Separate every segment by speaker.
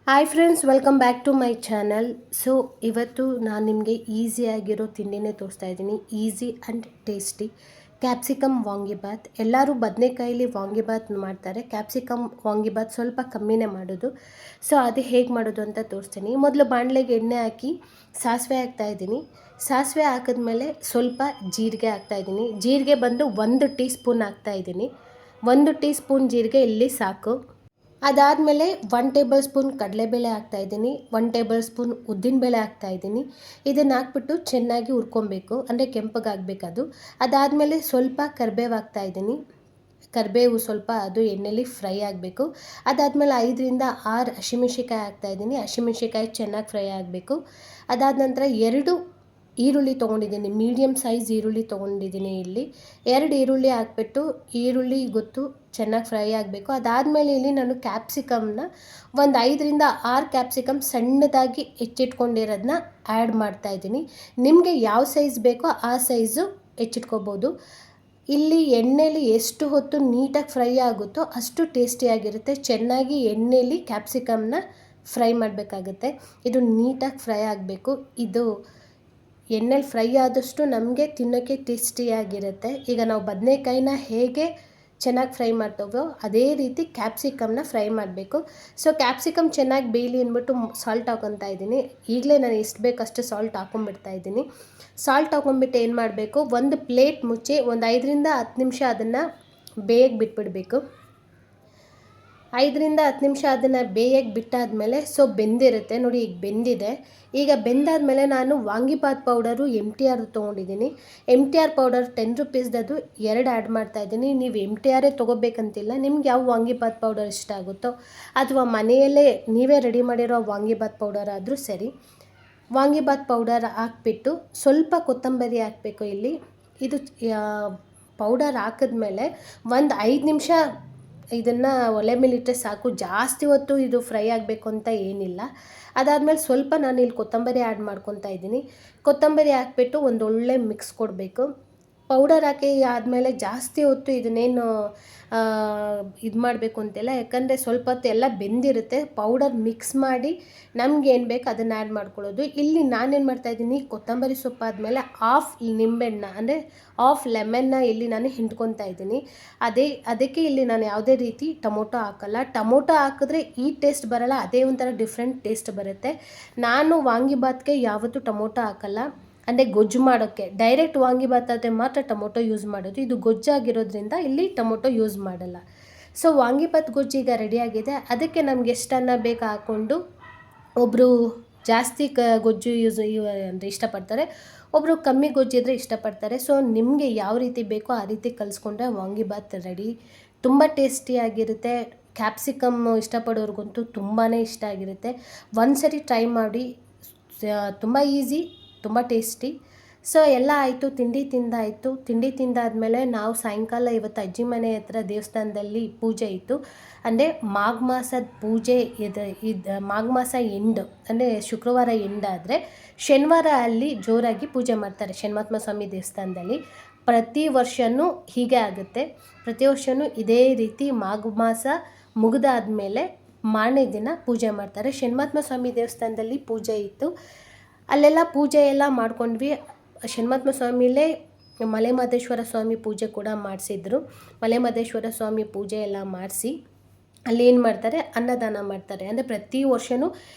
Speaker 1: Hi friends, welcome back to my channel. So ಇವತ್ತು ನಾನು ನಿಮಗೆ ಈಸಿಯಾಗಿರೋ ತಿಂಡಿನೇ ತೋರಿಸ್ತಾ ಇದ್ದೀನಿ. Easy and tasty capsicum vangibath. ಎಲ್ಲರೂ ಬದನೆಕಾಯಲ್ಲಿ ವಾಂಗಿಬಾತ್ ಮಾಡ್ತಾರೆ, ಕ್ಯಾಪ್ಸಿಕಮ್ ವಾಂಗಿಬಾತ್ ಸ್ವಲ್ಪ ಕಮ್ಮಿನೇ ಮಾಡೋದು. ಸೊ ಅದು ಹೇಗೆ ಮಾಡೋದು ಅಂತ ತೋರಿಸ್ತೀನಿ. ಮೊದಲು ಬಾಣಲೆಗೆ ಎಣ್ಣೆ ಹಾಕಿ ಸಾಸಿವೆ ಹಾಕ್ತಾಯಿದ್ದೀನಿ. ಸಾಸಿವೆ ಹಾಕಿದ್ಮೇಲೆ ಸ್ವಲ್ಪ ಜೀರಿಗೆ ಹಾಕ್ತಾಯಿದ್ದೀನಿ. ಜೀರಿಗೆ ಬಂದು 1 ಟೀ ಸ್ಪೂನ್ ಹಾಕ್ತಾಯಿದ್ದೀನಿ. 1 ಟೀ ಸ್ಪೂನ್ ಜೀರಿಗೆ ಇಲ್ಲಿ ಸಾಕು. ಅದಾದಮೇಲೆ 1 ಟೇಬಲ್ ಸ್ಪೂನ್ ಕಡಲೆಬೇಳೆ ಹಾಕ್ತಾಯಿದ್ದೀನಿ, 1 ಟೇಬಲ್ ಸ್ಪೂನ್ ಉದ್ದಿನಬೇಳೆ ಹಾಕ್ತಾಯಿದ್ದೀನಿ. ಇದನ್ನು ಹಾಕ್ಬಿಟ್ಟು ಚೆನ್ನಾಗಿ ಹುರ್ಕೊಬೇಕು, ಅಂದರೆ ಕೆಂಪಗಾಗಬೇಕದು. ಅದಾದಮೇಲೆ ಸ್ವಲ್ಪ ಕರಿಬೇವು ಹಾಕ್ತಾಯಿದ್ದೀನಿ. ಕರಿಬೇವು ಸ್ವಲ್ಪ ಅದು ಎಣ್ಣೆಲಿ ಫ್ರೈ ಆಗಬೇಕು. ಅದಾದಮೇಲೆ 5ರಿಂದ 6 ಹಸಿಮೆಣ್ಸಿಕಾಯಿ ಹಾಕ್ತಾಯಿದ್ದೀನಿ. ಹಸಿಮೆಣ್ಸಿಕಾಯಿ ಚೆನ್ನಾಗಿ ಫ್ರೈ ಆಗಬೇಕು. ಅದಾದ ನಂತರ 2 ಈರುಳ್ಳಿ ತೊಗೊಂಡಿದ್ದೀನಿ, ಮೀಡಿಯಮ್ ಸೈಜ್ ಈರುಳ್ಳಿ ತೊಗೊಂಡಿದ್ದೀನಿ. ಇಲ್ಲಿ 2 ಈರುಳ್ಳಿ ಹಾಕ್ಬಿಟ್ಟು ಈರುಳ್ಳಿ ಗೊತ್ತು ಚೆನ್ನಾಗಿ ಫ್ರೈ ಆಗಬೇಕು. ಅದಾದಮೇಲೆ ಇಲ್ಲಿ ನಾನು ಕ್ಯಾಪ್ಸಿಕಮ್ನ ಒಂದು 5ರಿಂದ 6 ಕ್ಯಾಪ್ಸಿಕಮ್ ಸಣ್ಣದಾಗಿ ಹೆಚ್ಚಿಟ್ಕೊಂಡಿರೋದನ್ನ ಆ್ಯಡ್ ಮಾಡ್ತಾಯಿದ್ದೀನಿ. ನಿಮಗೆ ಯಾವ ಸೈಜ್ ಬೇಕೋ ಆ ಸೈಜು ಹೆಚ್ಚಿಟ್ಕೋಬೋದು. ಇಲ್ಲಿ ಎಣ್ಣೆಲಿ ಎಷ್ಟು ಹೊತ್ತು ನೀಟಾಗಿ ಫ್ರೈ ಆಗುತ್ತೋ ಅಷ್ಟು ಟೇಸ್ಟಿಯಾಗಿರುತ್ತೆ. ಚೆನ್ನಾಗಿ ಎಣ್ಣೆಲಿ ಕ್ಯಾಪ್ಸಿಕಮ್ನ ಫ್ರೈ ಮಾಡಬೇಕಾಗುತ್ತೆ. ಇದು ನೀಟಾಗಿ ಫ್ರೈ ಆಗಬೇಕು. ಇದು ಎಣ್ಣೆಲಿ ಫ್ರೈ ಆದಷ್ಟು ನಮಗೆ ತಿನ್ನೋಕ್ಕೆ ಟೇಸ್ಟಿಯಾಗಿರುತ್ತೆ. ಈಗ ನಾವು ಬದನೆಕಾಯಿನ ಹೇಗೆ ಚೆನ್ನಾಗಿ ಫ್ರೈ ಮಾಡ್ತೀವೋ ಅದೇ ರೀತಿ ಕ್ಯಾಪ್ಸಿಕಮ್ನ ಫ್ರೈ ಮಾಡಬೇಕು. ಸೊ ಕ್ಯಾಪ್ಸಿಕಮ್ ಚೆನ್ನಾಗಿ ಬೇಯಲಿ ಅಂದ್ಬಿಟ್ಟು ಸಾಲ್ಟ್ ಹಾಕೊತಾ ಇದ್ದೀನಿ. ಈಗಲೇ ನಾನು ಎಷ್ಟು ಬೇಕಷ್ಟು ಸಾಲ್ಟ್ ಹಾಕೊಂಡ್ಬಿಡ್ತಾ ಇದ್ದೀನಿ. ಸಾಲ್ಟ್ ಹಾಕೊಂಡ್ಬಿಟ್ಟು ಏನು ಮಾಡಬೇಕು, ಒಂದು ಪ್ಲೇಟ್ ಮುಚ್ಚಿ ಒಂದು 5ರಿಂದ 10 ನಿಮಿಷ ಅದನ್ನು ಬೇಯಕ್ಕೆ ಬಿಟ್ಬಿಡಬೇಕು. 5ರಿಂದ 10 ನಿಮಿಷ ಅದನ್ನು ಬೇಯಕ್ಕೆ ಬಿಟ್ಟಾದಮೇಲೆ ಬೆಂದಿರುತ್ತೆ ನೋಡಿ. ಈಗ ಬೆಂದಿದೆ. ಈಗ ಬೆಂದಾದಮೇಲೆ ನಾನು ವಾಂಗಿಬಾತ್ ಪೌಡರು MTR ತೊಗೊಂಡಿದ್ದೀನಿ. MTR ಪೌಡರ್ 10 ರುಪೀಸ್ದದು 2 ಆ್ಯಡ್ ಮಾಡ್ತಾಯಿದ್ದೀನಿ. ನೀವು MTR ತೊಗೋಬೇಕಂತಿಲ್ಲ, ನಿಮ್ಗೆ ಯಾವ ವಾಂಗಿಬಾತ್ ಪೌಡರ್ ಇಷ್ಟ ಆಗುತ್ತೋ ಅಥವಾ ಮನೆಯಲ್ಲೇ ನೀವೇ ರೆಡಿ ಮಾಡಿರೋ ವಾಂಗಿಬಾತ್ ಪೌಡರ್ ಆದರೂ ಸರಿ. ವಾಂಗಿಬಾತ್ ಪೌಡರ್ ಹಾಕ್ಬಿಟ್ಟು ಸ್ವಲ್ಪ ಕೊತ್ತಂಬರಿ ಹಾಕಬೇಕು. ಇಲ್ಲಿ ಇದು ಪೌಡರ್ ಹಾಕಿದ್ಮೇಲೆ ಒಂದು 5 ನಿಮಿಷ ಇದನ್ನು ಒಲೆ ಮೇಲಿಟ್ಟರೆ ಸಾಕು. ಜಾಸ್ತಿ ಹೊತ್ತು ಇದು ಫ್ರೈ ಆಗಬೇಕು ಅಂತ ಏನಿಲ್ಲ. ಅದಾದಮೇಲೆ ಸ್ವಲ್ಪ ನಾನು ಇಲ್ಲಿ ಕೊತ್ತಂಬರಿ ಆ್ಯಡ್ ಮಾಡ್ಕೊತಾ ಇದ್ದೀನಿ. ಕೊತ್ತಂಬರಿ ಹಾಕ್ಬಿಟ್ಟು ಒಂದೊಳ್ಳೆ ಮಿಕ್ಸ್ ಕೊಡಬೇಕು. ಪೌಡರ್ ಹಾಕಿ ಆದಮೇಲೆ ಜಾಸ್ತಿ ಹೊತ್ತು ಇದನ್ನೇನು ಇದು ಮಾಡಬೇಕು ಅಂತೆಲ್ಲ, ಯಾಕಂದರೆ ಸ್ವಲ್ಪ ಹೊತ್ತು ಎಲ್ಲ ಬೆಂದಿರುತ್ತೆ. ಪೌಡರ್ ಮಿಕ್ಸ್ ಮಾಡಿ ನಮ್ಗೆ ಏನು ಬೇಕು ಅದನ್ನು ಆ್ಯಡ್ ಮಾಡ್ಕೊಳ್ಳೋದು. ಇಲ್ಲಿ ನಾನೇನು ಮಾಡ್ತಾಯಿದ್ದೀನಿ, ಕೊತ್ತಂಬರಿ ಸೊಪ್ಪು ಆದಮೇಲೆ ಹಾಫ್ ನಿಂಬೆಹಣ್ಣ ಅಂದರೆ ಹಾಫ್ ಲೆಮನ್ನ ಇಲ್ಲಿ ನಾನು ಹಿಂಡ್ಕೊತಾ ಇದ್ದೀನಿ. ಅದಕ್ಕೆ ಇಲ್ಲಿ ನಾನು ಯಾವುದೇ ರೀತಿ ಟೊಮೊಟೊ ಹಾಕಲ್ಲ. ಟೊಮೊಟೊ ಹಾಕಿದ್ರೆ ಈ ಟೇಸ್ಟ್ ಬರೋಲ್ಲ, ಅದೇ ಒಂಥರ ಡಿಫ್ರೆಂಟ್ ಟೇಸ್ಟ್ ಬರುತ್ತೆ. ನಾನು ವಾಂಗಿಬಾತ್ಗೆ ಯಾವತ್ತೂ ಟೊಮೊಟೊ ಹಾಕಲ್ಲ, ಅಂದರೆ ಗೊಜ್ಜು ಮಾಡೋಕ್ಕೆ. ಡೈರೆಕ್ಟ್ ವಾಂಗಿಬಾತ್ ಆದರೆ ಮಾತ್ರ ಟೊಮೊಟೊ ಯೂಸ್ ಮಾಡೋದು. ಇದು ಗೊಜ್ಜಾಗಿರೋದ್ರಿಂದ ಇಲ್ಲಿ ಟೊಮೊಟೊ ಯೂಸ್ ಮಾಡಲ್ಲ. ಸೊ ವಾಂಗಿಬಾತ್ ಗೊಜ್ಜು ಈಗ ರೆಡಿಯಾಗಿದೆ. ಅದಕ್ಕೆ ನಮ್ಗೆ ಎಷ್ಟು ಅನ್ನ ಬೇಕು ಹಾಕ್ಕೊಂಡು, ಒಬ್ಬರು ಜಾಸ್ತಿ ಗೊಜ್ಜು ಅಂದರೆ ಇಷ್ಟಪಡ್ತಾರೆ, ಒಬ್ಬರು ಕಮ್ಮಿ ಗೊಜ್ಜಿದ್ರೆ ಇಷ್ಟಪಡ್ತಾರೆ. ಸೊ ನಿಮಗೆ ಯಾವ ರೀತಿ ಬೇಕೋ ಆ ರೀತಿ ಕಲಿಸ್ಕೊಂಡ್ರೆ ವಾಂಗಿಬಾತ್ ರೆಡಿ. ತುಂಬ ಟೇಸ್ಟಿಯಾಗಿರುತ್ತೆ. ಕ್ಯಾಪ್ಸಿಕಮ್ ಇಷ್ಟಪಡೋರ್ಗಂತೂ ತುಂಬಾ ಇಷ್ಟ ಆಗಿರುತ್ತೆ. ಒಂದ್ಸರಿ ಟ್ರೈ ಮಾಡಿ. ತುಂಬ ಈಸಿ, ತುಂಬ ಟೇಸ್ಟಿ. ಸೊ ಎಲ್ಲ ಆಯಿತು, ತಿಂಡಿ ತಿಂದಾಯಿತು. ತಿಂಡಿ ತಿಂದಾದಮೇಲೆ ನಾವು ಸಾಯಂಕಾಲ ಇವತ್ತು ಅಜ್ಜಿ ಮನೆ ಹತ್ರ ದೇವಸ್ಥಾನದಲ್ಲಿ ಪೂಜೆ ಇತ್ತು. ಅಂದರೆ ಮಾಘ ಮಾಸದ ಪೂಜೆ ಇದು ಮಾಘ ಮಾಸ ಎಂಡ್ ಅಂದರೆ ಶುಕ್ರವಾರ ಎಂಡಾದರೆ ಶನಿವಾರ ಅಲ್ಲಿ ಜೋರಾಗಿ ಪೂಜೆ ಮಾಡ್ತಾರೆ ಶನಿಮಹಾತ್ಮ ಸ್ವಾಮಿ ದೇವಸ್ಥಾನದಲ್ಲಿ. ಪ್ರತಿ ವರ್ಷವೂ ಹೀಗೆ ಆಗುತ್ತೆ. ಪ್ರತಿ ವರ್ಷವೂ ಇದೇ ರೀತಿ ಮಾಘ ಮಾಸ ಮುಗಿದಾದ್ಮೇಲೆ ಮಾರನೇ ದಿನ ಪೂಜೆ ಮಾಡ್ತಾರೆ. ಶನಿಮಹಾತ್ಮ ಸ್ವಾಮಿ ದೇವಸ್ಥಾನದಲ್ಲಿ ಪೂಜೆ ಇತ್ತು. ಅಲ್ಲೆಲ್ಲ ಪೂಜೆ ಎಲ್ಲ ಮಾಡ್ಕೊಂಡ್ವಿ. ಶನಿಮಹಾತ್ಮ ಸ್ವಾಮಿಲೇ ಮಲೆಮಹದೇಶ್ವರ ಸ್ವಾಮಿ ಪೂಜೆ ಕೂಡ ಮಾಡಿಸಿದ್ರು. ಮಲೆಮಹದೇಶ್ವರ ಸ್ವಾಮಿ ಪೂಜೆ ಎಲ್ಲ ಮಾಡಿಸಿ ಅಲ್ಲಿ ಏನು ಮಾಡ್ತಾರೆ, ಅನ್ನದಾನ ಮಾಡ್ತಾರೆ. ಅಂದರೆ ಪ್ರತಿ ವರ್ಷವೂ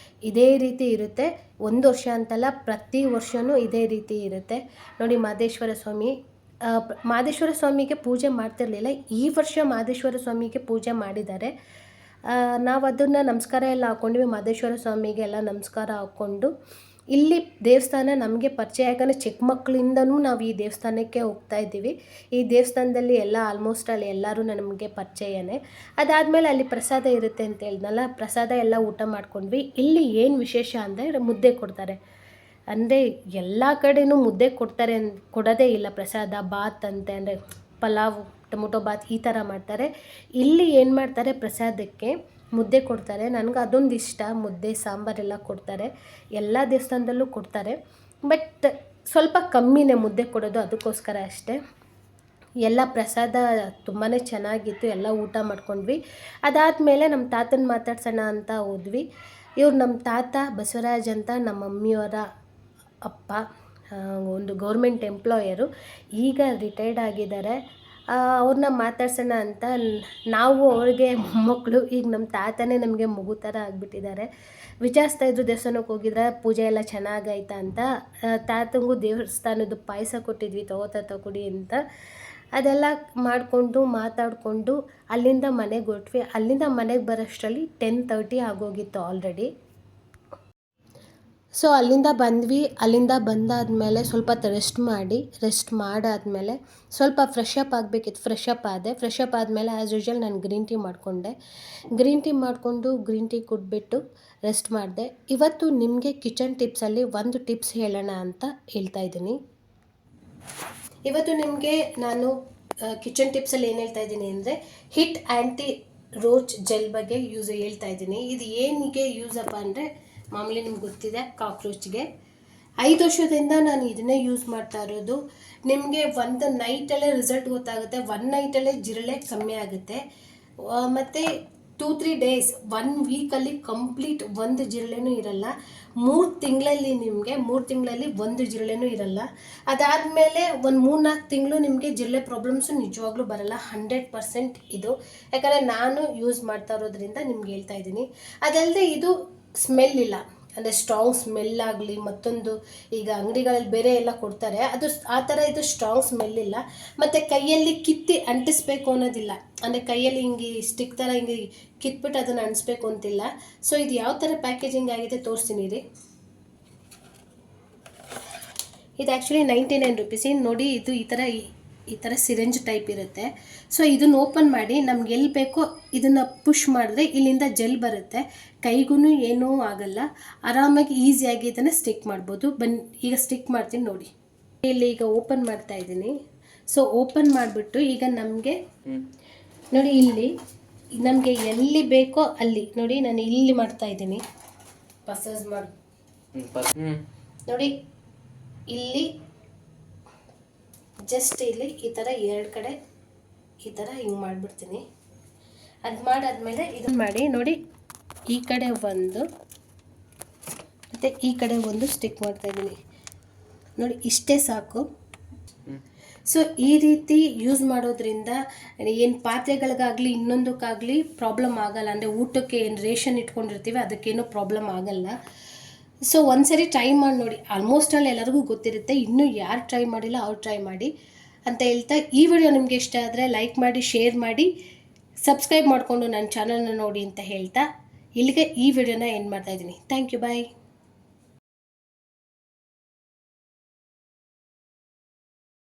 Speaker 1: ಇದೇ ರೀತಿ ಇರುತ್ತೆ. ಒಂದು ವರ್ಷ ಅಂತಲ್ಲ, ಪ್ರತಿ ವರ್ಷವೂ ಇದೇ ರೀತಿ ಇರುತ್ತೆ ನೋಡಿ. ಮಹದೇಶ್ವರ ಸ್ವಾಮಿಗೆ ಪೂಜೆ ಮಾಡ್ತಿರಲಿಲ್ಲ. ಈ ವರ್ಷ ಮಹದೇಶ್ವರ ಸ್ವಾಮಿಗೆ ಪೂಜೆ ಮಾಡಿದ್ದಾರೆ. ನಾವು ಅದನ್ನು ನಮಸ್ಕಾರ ಎಲ್ಲ ಹಾಕ್ಕೊಂಡ್ವಿ. ಮಹದೇಶ್ವರ ಸ್ವಾಮಿಗೆ ಎಲ್ಲ ನಮಸ್ಕಾರ ಹಾಕ್ಕೊಂಡು ಇಲ್ಲಿ ದೇವಸ್ಥಾನ ನಮಗೆ ಪರಿಚಯ, ಯಾಕಂದರೆ ಚಿಕ್ಕ ಮಕ್ಕಳಿಂದನೂ ನಾವು ಈ ದೇವಸ್ಥಾನಕ್ಕೆ ಹೋಗ್ತಾ ಇದ್ದೀವಿ. ಈ ದೇವಸ್ಥಾನದಲ್ಲಿ ಎಲ್ಲ ಆಲ್ಮೋಸ್ಟ್ ಅಲ್ಲಿ ಎಲ್ಲರೂ ನಮಗೆ ಪರಿಚಯನೇ. ಅದಾದಮೇಲೆ ಅಲ್ಲಿ ಪ್ರಸಾದ ಇರುತ್ತೆ ಅಂತ ಹೇಳಿದ್ನಲ್ಲ, ಪ್ರಸಾದ ಎಲ್ಲ ಊಟ ಮಾಡ್ಕೊಂಡ್ವಿ. ಇಲ್ಲಿ ಏನು ವಿಶೇಷ ಅಂದರೆ ಮುದ್ದೆ ಕೊಡ್ತಾರೆ. ಅಂದರೆ ಎಲ್ಲ ಕಡೆಯೂ ಮುದ್ದೆ ಕೊಡೋದೇ ಇಲ್ಲ ಪ್ರಸಾದ. ಬಾತ್ ಅಂತೆ, ಅಂದರೆ ಪಲಾವ್, ಟೊಮೊಟೊ ಬಾತ್ ಈ ಥರ ಮಾಡ್ತಾರೆ. ಇಲ್ಲಿ ಏನು ಮಾಡ್ತಾರೆ, ಪ್ರಸಾದಕ್ಕೆ ಮುದ್ದೆ ಕೊಡ್ತಾರೆ. ನನಗೆ ಅದೊಂದು ಇಷ್ಟ, ಮುದ್ದೆ ಸಾಂಬಾರೆಲ್ಲ ಕೊಡ್ತಾರೆ. ಎಲ್ಲ ದೇವಸ್ಥಾನದಲ್ಲೂ ಕೊಡ್ತಾರೆ, ಬಟ್ ಸ್ವಲ್ಪ ಕಮ್ಮಿನೇ ಮುದ್ದೆ ಕೊಡೋದು, ಅದಕ್ಕೋಸ್ಕರ ಅಷ್ಟೇ. ಎಲ್ಲ ಪ್ರಸಾದ ತುಂಬಾ ಚೆನ್ನಾಗಿತ್ತು, ಎಲ್ಲ ಊಟ ಮಾಡ್ಕೊಂಡ್ವಿ. ಅದಾದಮೇಲೆ ನಮ್ಮ ತಾತನ ಮಾತಾಡ್ಸೋಣ ಅಂತ ಹೋದ್ವಿ. ಇವ್ರು ನಮ್ಮ ತಾತ ಬಸವರಾಜ್ ಅಂತ ನಮ್ಮ ಮಮ್ಮಿಯವರ ಅಪ್ಪ, ಒಂದು ಗೌರ್ಮೆಂಟ್ ಎಂಪ್ಲಾಯರು, ಈಗ ರಿಟೈರ್ಡ್ ಆಗಿದ್ದಾರೆ. ಅವ್ರನ್ನ ಮಾತಾಡ್ಸೋಣ ಅಂತ ನಾವು ಅವ್ರಿಗೆ ಮೊಮ್ಮಕ್ಕಳು. ಈಗ ನಮ್ಮ ತಾತನೇ ನಮಗೆ ಮಗು ಥರ ಆಗಿಬಿಟ್ಟಿದ್ದಾರೆ. ವಿಚಾರಿಸ್ತಾ ಇದ್ರು ದೇವಸ್ಥಾನಕ್ಕೆ ಹೋಗಿದ್ರೆ ಪೂಜೆ ಎಲ್ಲ ಚೆನ್ನಾಗಾಯ್ತಾ ಅಂತ. ತಾತಂಗೂ ದೇವಸ್ಥಾನದ್ದು ಪಾಯಸ ಕೊಟ್ಟಿದ್ವಿ, ತಗೋಡಿ ಅಂತ. ಅದೆಲ್ಲ ಮಾಡಿಕೊಂಡು ಮಾತಾಡಿಕೊಂಡು ಅಲ್ಲಿಂದ ಮನೆಗೆ ಹೊರಟ್ವಿ. ಅಲ್ಲಿಂದ ಮನೆಗೆ ಬರೋಷ್ಟರಲ್ಲಿ 10:30 ಆಗೋಗಿತ್ತು ಆಲ್ರೆಡಿ. ಸೊ ಅಲ್ಲಿಂದ ಬಂದ್ವಿ. ಅಲ್ಲಿಂದ ಬಂದಾದಮೇಲೆ ಸ್ವಲ್ಪ ರೆಸ್ಟ್ ಮಾಡಾದಮೇಲೆ ಸ್ವಲ್ಪ ಫ್ರೆಶ್ ಅಪ್ ಆಗಬೇಕಿತ್ತು. ಫ್ರೆಶ್ ಅಪ್ ಆದಮೇಲೆ ಆ್ಯಸ್ ಯೂಶ್ವಲ್ ನಾನು ಗ್ರೀನ್ ಟೀ ಮಾಡಿಕೊಂಡು ಗ್ರೀನ್ ಟೀ ಕುಡಿದ್ಬಿಟ್ಟು ರೆಸ್ಟ್ ಮಾಡಿದೆ. ಇವತ್ತು ನಿಮಗೆ ಕಿಚನ್ ಟಿಪ್ಸಲ್ಲಿ ಒಂದು ಟಿಪ್ಸ್ ಹೇಳೋಣ ಅಂತ ಹೇಳ್ತಾ ಇದ್ದೀನಿ. ಇವತ್ತು ನಿಮಗೆ ನಾನು ಕಿಚನ್ ಟಿಪ್ಸಲ್ಲಿ ಏನು ಹೇಳ್ತಾ ಇದ್ದೀನಿ ಅಂದರೆ ಹಿಟ್ ಆ್ಯಂಟಿ ರೋಚ್ ಜೆಲ್ ಬಗ್ಗೆ ಹೇಳ್ತಾ ಇದ್ದೀನಿ. ಇದು ಏನಿಗೆ ಯೂಸಪ್ಪ ಅಂದರೆ ಮಾಮೂಲಿ ನಿಮ್ಗೆ ಗೊತ್ತಿದೆ, ಕಾಕ್ರೋಚ್ಗೆ. 5 ವರ್ಷದಿಂದ ನಾನು ಇದನ್ನೇ ಯೂಸ್ ಮಾಡ್ತಾ ಇರೋದು. ನಿಮಗೆ ಒಂದು ನೈಟಲ್ಲೇ ರಿಸಲ್ಟ್ ಗೊತ್ತಾಗುತ್ತೆ. 1 ನೈಟಲ್ಲೇ ಜಿರಳೆ ಕಮ್ಮಿ ಆಗುತ್ತೆ. ಮತ್ತು 2-3 ಡೇಸ್ 1 ವೀಕಲ್ಲಿ ಕಂಪ್ಲೀಟ್ ಒಂದು ಜಿರಳೆನೂ ಇರಲ್ಲ. 3 ತಿಂಗಳಲ್ಲಿ ನಿಮಗೆ 3 ತಿಂಗಳಲ್ಲಿ ಒಂದು ಜಿರಳೆನೂ ಇರಲ್ಲ. ಅದಾದಮೇಲೆ ಒಂದು 3-4 ತಿಂಗಳು ನಿಮಗೆ ಜಿರಳೆ ಪ್ರಾಬ್ಲಮ್ಸು ನಿಜವಾಗ್ಲೂ ಬರಲ್ಲ. 100% ಇದು. ಯಾಕಂದರೆ ನಾನು ಯೂಸ್ ಮಾಡ್ತಾ ಇರೋದ್ರಿಂದ ನಿಮ್ಗೆ ಹೇಳ್ತಾ ಇದ್ದೀನಿ. ಅದಲ್ಲದೆ ಇದು ಸ್ಮೆಲ್ ಇಲ್ಲ, ಅಂದರೆ ಸ್ಟ್ರಾಂಗ್ ಸ್ಮೆಲ್ ಆಗಲಿ, ಮತ್ತೊಂದು ಈಗ ಅಂಗಡಿಗಳಲ್ಲಿ ಬೇರೆ ಎಲ್ಲ ಕೊಡ್ತಾರೆ, ಅದು ಆ ಥರ ಇದು ಸ್ಟ್ರಾಂಗ್ ಸ್ಮೆಲ್ ಇಲ್ಲ. ಮತ್ತು ಕೈಯಲ್ಲಿ ಕಿತ್ತಿ ಅಂಟಿಸ್ಬೇಕು ಅನ್ನೋದಿಲ್ಲ, ಅಂದರೆ ಕೈಯಲ್ಲಿ ಹಿಂಗೆ ಸ್ಟಿಕ್ ಥರ ಹಿಂಗೆ ಕಿತ್ಬಿಟ್ಟು ಅದನ್ನು ಅಂಟಿಸ್ಬೇಕು ಅಂತಿಲ್ಲ. ಸೊ ಇದು ಯಾವ ಥರ ಪ್ಯಾಕೇಜಿಂಗ್ ಆಗಿದೆ ತೋರಿಸ್ತೀನಿ ರೀ. ಇದು ಆ್ಯಕ್ಚುಲಿ 99 ರುಪೀಸ್. ನೋಡಿ, ಇದು ಈ ಥರ ಸಿರಿಂಜ್ ಟೈಪ್ ಇರುತ್ತೆ. ಸೊ ಇದನ್ನು ಓಪನ್ ಮಾಡಿ ನಮ್ಗೆ ಎಲ್ಲಿ ಬೇಕೋ ಇದನ್ನು ಪುಷ್ ಮಾಡಿದ್ರೆ ಇಲ್ಲಿಂದ ಜೆಲ್ ಬರುತ್ತೆ. ಕೈಗೂ ಏನೂ ಆಗಲ್ಲ. ಆರಾಮಾಗಿ ಈಸಿಯಾಗಿ ಇದನ್ನು ಸ್ಟಿಕ್ ಮಾಡ್ಬೋದು. ಈಗ ಸ್ಟಿಕ್ ಮಾಡ್ತೀನಿ ನೋಡಿ. ಇಲ್ಲಿ ಈಗ ಓಪನ್ ಮಾಡ್ತಾ ಇದ್ದೀನಿ. ಸೊ ಓಪನ್ ಮಾಡಿಬಿಟ್ಟು ಈಗ ನಮಗೆ ನೋಡಿ, ಇಲ್ಲಿ ನಮಗೆ ಎಲ್ಲಿ ಬೇಕೋ ಅಲ್ಲಿ ನೋಡಿ, ನಾನು ಇಲ್ಲಿ ಮಾಡ್ತಾ ಇದ್ದೀನಿ. ಮಸಾಜ್ ನೋಡಿ, ಇಲ್ಲಿ ಜಸ್ಟ್ ಇಲ್ಲಿ ಈ ಥರ 2 ಕಡೆ ಈ ಥರ ಹಿಂಗೆ ಮಾಡಿಬಿಡ್ತೀನಿ. ಅದು ಮಾಡಾದ್ಮೇಲೆ ಇದನ್ನು ಮಾಡಿ ನೋಡಿ, ಈ ಕಡೆ ಒಂದು ಮತ್ತು ಈ ಕಡೆ ಒಂದು ಸ್ಟಿಕ್ ಮಾಡ್ತಾಯಿದ್ದೀನಿ ನೋಡಿ, ಇಷ್ಟೇ ಸಾಕು. ಸೊ ಈ ರೀತಿ ಯೂಸ್ ಮಾಡೋದ್ರಿಂದ ಏನು ಪಾತ್ರೆಗಳಿಗಾಗಲಿ ಇನ್ನೊಂದಕ್ಕಾಗಲಿ ಪ್ರಾಬ್ಲಮ್ ಆಗಲ್ಲ. ಅಂದರೆ ಊಟಕ್ಕೆ ಏನು ರೇಷನ್ ಇಟ್ಕೊಂಡಿರ್ತೀವಿ ಅದಕ್ಕೇನೂ ಪ್ರಾಬ್ಲಮ್ ಆಗಲ್ಲ. ಸೊ ಒಂದ್ಸರಿ ಟ್ರೈ ಮಾಡಿ ನೋಡಿ. ಆಲ್ಮೋಸ್ಟ್ ಅಲ್ಲಿ ಎಲ್ಲರಿಗೂ ಗೊತ್ತಿರುತ್ತೆ. ಇನ್ನೂ ಯಾರು ಟ್ರೈ ಮಾಡಿಲ್ಲ ಅವ್ರು ಟ್ರೈ ಮಾಡಿ ಅಂತ ಹೇಳ್ತಾ, ಈ ವಿಡಿಯೋ ನಿಮಗೆ ಇಷ್ಟ ಆದರೆ ಲೈಕ್ ಮಾಡಿ, ಶೇರ್ ಮಾಡಿ, ಸಬ್ಸ್ಕ್ರೈಬ್ ಮಾಡಿಕೊಂಡು ನನ್ನ ಚಾನಲ್ನ ನೋಡಿ ಅಂತ ಹೇಳ್ತಾ ಇಲ್ಲಿಗೆ ಈ ವಿಡಿಯೋನ ಎಂಡ್ ಮಾಡ್ತಾಯಿದ್ದೀನಿ. Thank you, bye.